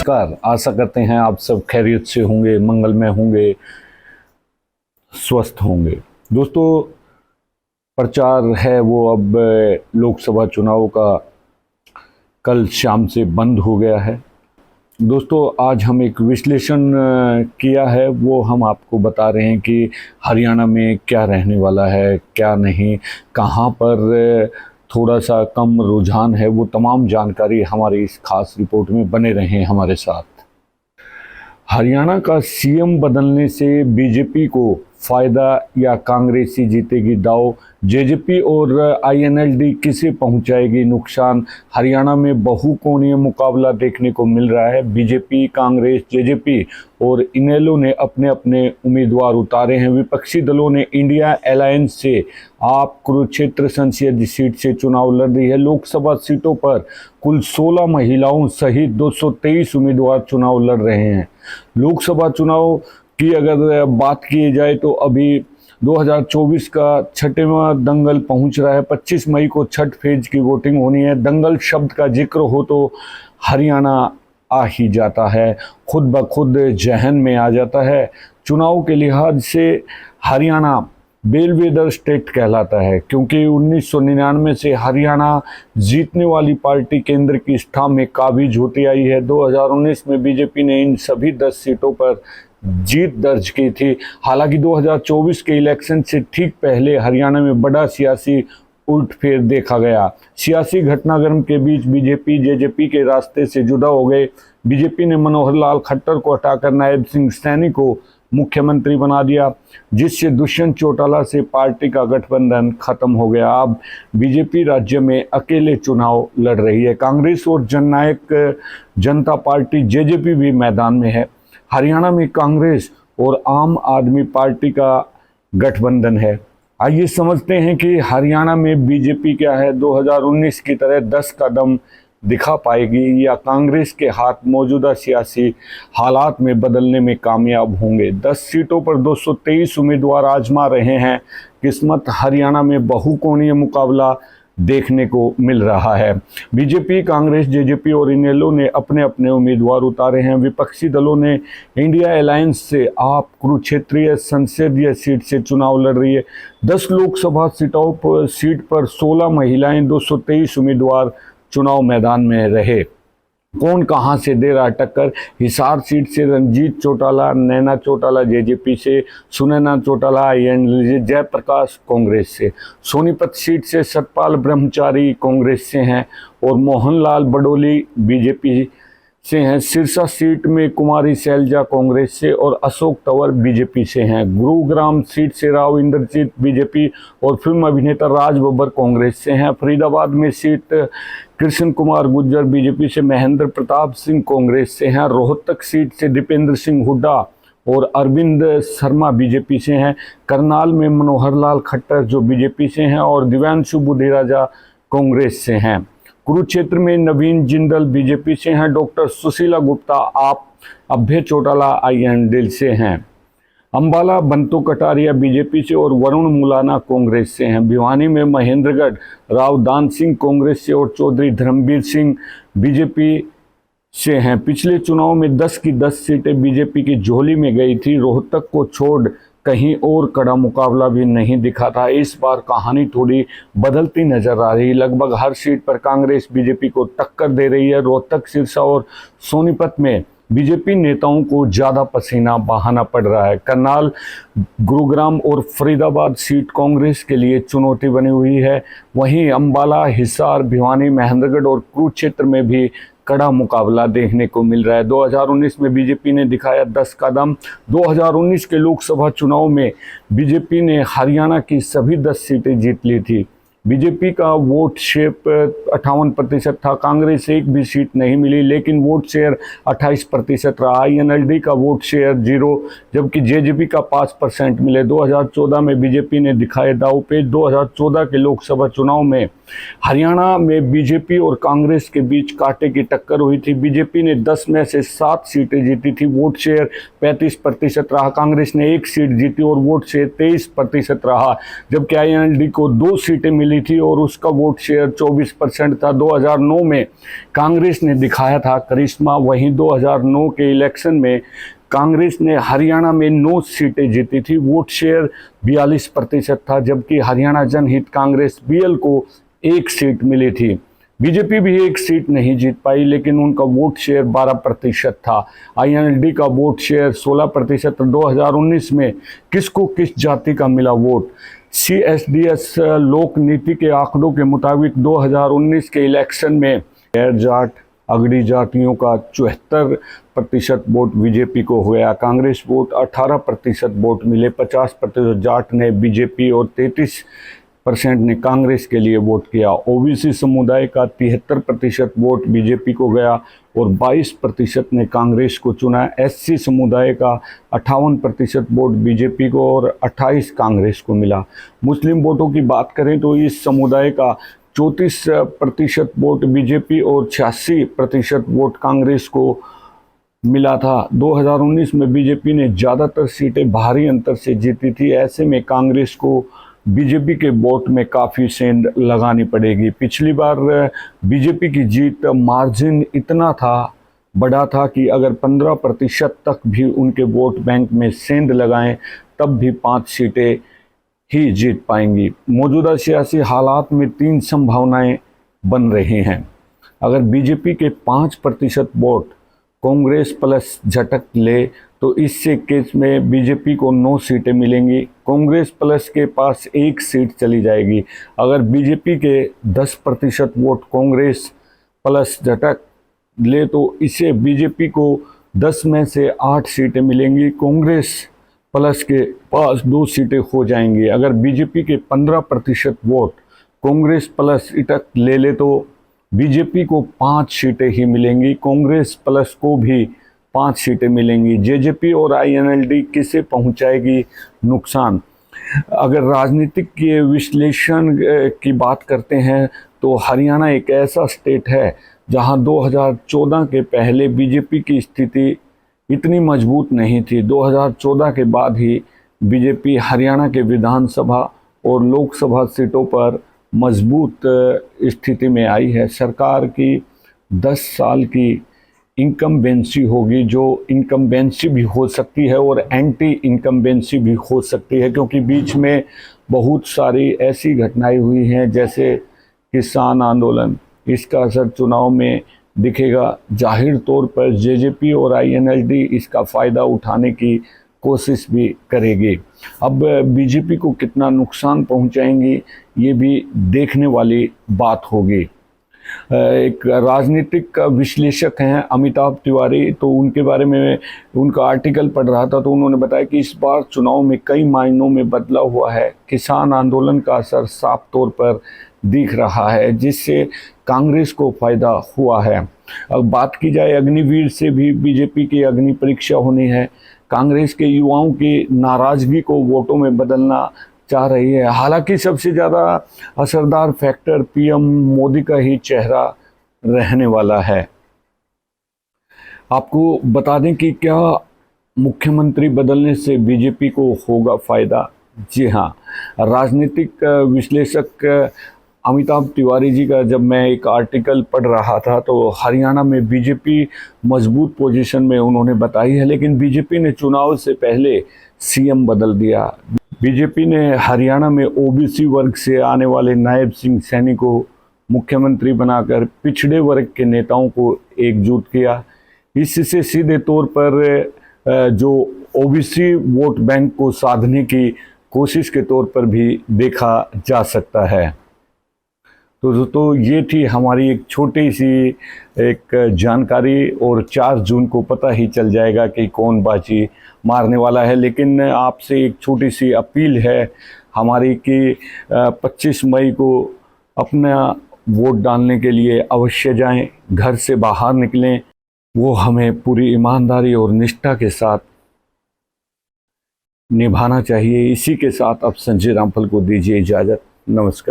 नमस्कार। आशा करते हैं आप सब खैरियत से होंगे, मंगलमय होंगे, स्वस्थ होंगे। दोस्तों, प्रचार है वो अब लोकसभा चुनाव का कल शाम से बंद हो गया है। दोस्तों, आज हम एक विश्लेषण किया है, वो हम आपको बता रहे हैं कि हरियाणा में क्या रहने वाला है, क्या नहीं, कहाँ पर थोड़ा सा कम रुझान है। वो तमाम जानकारी हमारी इस खास रिपोर्ट में बने रहें हमारे साथ। हरियाणा का सीएम बदलने से बीजेपी को फायदा या कांग्रेसी जीतेगी दांव? जेजेपी और आईएनएलडी किसे पहुंचाएगी नुकसान? हरियाणा में बहुकोणीय मुकाबला देखने को मिल रहा है। बीजेपी, कांग्रेस, जेजेपी और इनेलो ने अपने अपने उम्मीदवार उतारे हैं। विपक्षी दलों ने इंडिया अलायंस से आप कुरुक्षेत्र संसदीय सीट से चुनाव लड़ रही है। लोकसभा सीटों पर कुल 16 महिलाओं सहित 223 उम्मीदवार चुनाव लड़ रहे हैं। लोकसभा चुनाव की अगर बात की जाए तो अभी 2024 का छठवां दंगल पहुंच रहा है। 25 मई को छठ फेज की वोटिंग होनी है। दंगल शब्द का जिक्र हो तो हरियाणा आ ही जाता है, खुद ब खुद जहन में आ जाता है। चुनाव के लिहाज से हरियाणा बेलवेदर स्टेट कहलाता है, क्योंकि 1999 से हरियाणा जीतने वाली पार्टी केंद्र की स्था में काबिज होती आई है। 2019 में बीजेपी ने इन सभी 10 सीटों पर जीत दर्ज की थी। हालांकि 2024 के इलेक्शन से ठीक पहले हरियाणा में बड़ा सियासी उलटफेर देखा गया। सियासी घटनाक्रम के बीच बीजेपी जेजेपी के रास्ते से जुदा हो गए। बीजेपी ने मनोहर लाल खट्टर को हटाकर नायब सिंह सैनी को मुख्यमंत्री बना दिया, जिससे दुष्यंत चौटाला से पार्टी का गठबंधन खत्म हो गया। अब बीजेपी राज्य में अकेले चुनाव लड़ रही है। कांग्रेस और जननायक जनता पार्टी जेजेपी भी मैदान में है। हरियाणा में कांग्रेस और आम आदमी पार्टी का गठबंधन है। आइए समझते हैं कि हरियाणा में बीजेपी क्या है, 2019 की तरह 10 कदम दिखा पाएगी या कांग्रेस के हाथ मौजूदा सियासी हालात में बदलने में कामयाब होंगे। 10 सीटों पर 223 उम्मीदवार आजमा रहे हैं किस्मत। हरियाणा में बहुकोणीय मुकाबला देखने को मिल रहा है। बीजेपी, कांग्रेस, जेजेपी और इनेलो ने अपने अपने उम्मीदवार उतारे हैं। विपक्षी दलों ने इंडिया अलायंस से आप कुरुक्षेत्रीय संसदीय सीट से चुनाव लड़ रही है। 10 लोकसभा सीट पर 16 महिलाएं, 223 उम्मीदवार चुनाव मैदान में रहे। कौन कहां से दे रहा टक्कर? हिसार सीट से रंजीत चौटाला, नैना चौटाला जेजेपी से, सुनैना चौटाला आईएनएलडी, जयप्रकाश कांग्रेस से। सोनीपत सीट से सतपाल ब्रह्मचारी कांग्रेस से हैं और मोहनलाल बडोली बीजेपी से हैं। सिरसा सीट में कुमारी शैलजा कांग्रेस से और अशोक तंवर बीजेपी से हैं। गुरुग्राम सीट से राव इंद्रजीत बीजेपी और फिल्म अभिनेता राज बब्बर कांग्रेस से हैं। फरीदाबाद में सीट कृष्ण कुमार गुर्जर बीजेपी से, महेंद्र प्रताप सिंह कांग्रेस से हैं। रोहतक सीट से दीपेंद्र सिंह हुड्डा और अरविंद शर्मा बीजेपी से हैं। करनाल में मनोहर लाल खट्टर जो बीजेपी से हैं और दिव्यांशु बुधिराजा कांग्रेस से हैं। कुरुक्षेत्र में नवीन जिंदल बीजेपी से हैं। डॉक्टर सुशीला गुप्ता आप, अभय चौटाला आईएनएलडी से हैं। अंबाला बंतु कटारिया बीजेपी से और वरुण मुलाना कांग्रेस से हैं। भिवानी में महेंद्रगढ़ राव दान सिंह कांग्रेस से और चौधरी धर्मवीर सिंह बीजेपी से हैं। पिछले चुनाव में 10 की 10 सीटें बीजेपी की झोली में गई थी। रोहतक को छोड़ कहीं और कड़ा मुकाबला भी नहीं दिखा था। इस बार कहानी थोड़ी बदलती नजर आ रही। लगभग हर सीट पर कांग्रेस बीजेपी को टक्कर दे रही है। रोहतक, सिरसा और सोनीपत में बीजेपी नेताओं को ज़्यादा पसीना बहाना पड़ रहा है। करनाल, गुरुग्राम और फरीदाबाद सीट कांग्रेस के लिए चुनौती बनी हुई है। वहीं अंबाला, हिसार, भिवानी, महेंद्रगढ़ और कुरुक्षेत्र में भी कड़ा मुकाबला देखने को मिल रहा है। 2019 में बीजेपी ने दिखाया 10 कदम। 2019 के लोकसभा चुनाव में बीजेपी ने हरियाणा की सभी 10 सीटें जीत ली थी। बीजेपी का वोट शेयर 58% था। कांग्रेस एक भी सीट नहीं मिली, लेकिन वोट शेयर 28% रहा। आईएनएलडी का वोट शेयर 0, जबकि जेजेपी का 5% मिले। 2014 में बीजेपी ने दिखाए दांवपेच। 2014 के लोकसभा चुनाव में हरियाणा में बीजेपी और कांग्रेस के बीच कांटे की टक्कर हुई थी। बीजेपी ने 10 में से 7 सीटें जीती थी। वोट शेयर 35% रहा। कांग्रेस ने 1 सीट जीती और वोट शेयर 23% रहा, जबकि आईएनएलडी को 2 सीटें मिली मिली थी और उसका वोट शेयर 24% था। 2009 में कांग्रेस ने दिखाया था करिश्मा। वहीं 2009 के इलेक्शन में कांग्रेस ने हरियाणा में 9 सीटें जीती थी, वोट शेयर 42% था, जबकि हरियाणा जनहित कांग्रेस बीएल को 1 सीट मिली थी। बीजेपी भी 1 सीट नहीं जीत पाई, लेकिन उनका वोट शेयर 12% था। आईएनएलडी का वोट शेयर 16%। 2019 में किसको किस जाति का मिला वोट? CSDS लोक नीति के आंकड़ों के मुताबिक 2019 के इलेक्शन में गैर जाट अगड़ी जातियों का 74% वोट बीजेपी को हुआ। कांग्रेस वोट 18% वोट मिले। 50% जाट ने बीजेपी और 33% ने कांग्रेस के लिए वोट किया। ओबीसी समुदाय का 73% वोट बीजेपी को गया और 22% ने कांग्रेस को चुना। एससी समुदाय का 58% वोट बीजेपी को और 28 कांग्रेस को मिला। मुस्लिम वोटों की बात करें तो इस समुदाय का 34% वोट बीजेपी और 86% वोट कांग्रेस को मिला था। 2019 में बीजेपी ने ज़्यादातर सीटें भारी अंतर से जीती थी। ऐसे में कांग्रेस को बीजेपी के वोट में काफ़ी सेंध लगानी पड़ेगी। पिछली बार बीजेपी की जीत मार्जिन इतना बड़ा था कि अगर 15% तक भी उनके वोट बैंक में सेंध लगाएं तब भी 5 सीटें ही जीत पाएंगी। मौजूदा सियासी हालात में 3 संभावनाएं बन रही हैं। अगर बीजेपी के 5% वोट कांग्रेस प्लस झटक ले तो इससे केस में बीजेपी को 9 सीटें मिलेंगी। कांग्रेस प्लस के पास 1 सीट चली जाएगी। अगर बीजेपी के 10% वोट कांग्रेस प्लस झटक ले तो इसे बीजेपी को 10 में से 8 सीटें मिलेंगी। कांग्रेस प्लस के पास 2 सीटें हो जाएंगी। अगर बीजेपी के 15% वोट कांग्रेस प्लस इटक ले तो बीजेपी को 5 सीटें ही मिलेंगी। कांग्रेस प्लस को भी 5 सीटें मिलेंगी। जेजेपी और आईएनएलडी किसे पहुंचाएगी नुकसान? अगर राजनीतिक के विश्लेषण की बात करते हैं तो हरियाणा एक ऐसा स्टेट है जहां 2014 के पहले बीजेपी की स्थिति इतनी मजबूत नहीं थी। 2014 के बाद ही बीजेपी हरियाणा के विधानसभा और लोकसभा सीटों पर मजबूत स्थिति में आई है। सरकार की 10 साल की इनकम्बेंसी होगी, जो इनकम्बेंसी भी हो सकती है और एंटी इनकम्बेंसी भी हो सकती है, क्योंकि बीच में बहुत सारी ऐसी घटनाएं हुई हैं जैसे किसान आंदोलन। इसका असर चुनाव में दिखेगा। जाहिर तौर पर जेजेपी और आईएनएलडी इसका फ़ायदा उठाने की कोशिश भी करेगी। अब बीजेपी को कितना नुकसान पहुंचाएंगी ये भी देखने वाली बात होगी। एक राजनीतिक विश्लेषक हैं अमिताभ तिवारी, तो उनके बारे में उनका आर्टिकल पढ़ रहा था तो उन्होंने बताया कि इस बार चुनाव में कई मायनों में बदलाव हुआ है। किसान आंदोलन का असर साफ तौर पर दिख रहा है, जिससे कांग्रेस को फ़ायदा हुआ है। अब बात की जाए अग्निवीर से भी बीजेपी की अग्नि परीक्षा होनी है। कांग्रेस के युवाओं की नाराज़गी को वोटों में बदलना चाह रही है। हालांकि सबसे ज़्यादा असरदार फैक्टर पीएम मोदी का ही चेहरा रहने वाला है। आपको बता दें कि क्या मुख्यमंत्री बदलने से बीजेपी को होगा फ़ायदा? जी हाँ, राजनीतिक विश्लेषक अमिताभ तिवारी जी का जब मैं एक आर्टिकल पढ़ रहा था तो हरियाणा में बीजेपी मजबूत पोजीशन में उन्होंने बताई है, लेकिन बीजेपी ने चुनाव से पहले सीएम बदल दिया। बीजेपी ने हरियाणा में ओबीसी वर्ग से आने वाले नायब सिंह सैनी को मुख्यमंत्री बनाकर पिछड़े वर्ग के नेताओं को एकजुट किया। इससे सीधे तौर पर जो ओबीसी वोट बैंक को साधने की कोशिश के तौर पर भी देखा जा सकता है। तो दोस्तों ये थी हमारी एक छोटी सी एक जानकारी, और 4 जून को पता ही चल जाएगा कि कौन बाजी मारने वाला है। लेकिन आपसे एक छोटी सी अपील है हमारी कि 25 मई को अपना वोट डालने के लिए अवश्य जाएं, घर से बाहर निकलें। वो हमें पूरी ईमानदारी और निष्ठा के साथ निभाना चाहिए। इसी के साथ अब संजय रामफल को दीजिए इजाज़त। नमस्कार।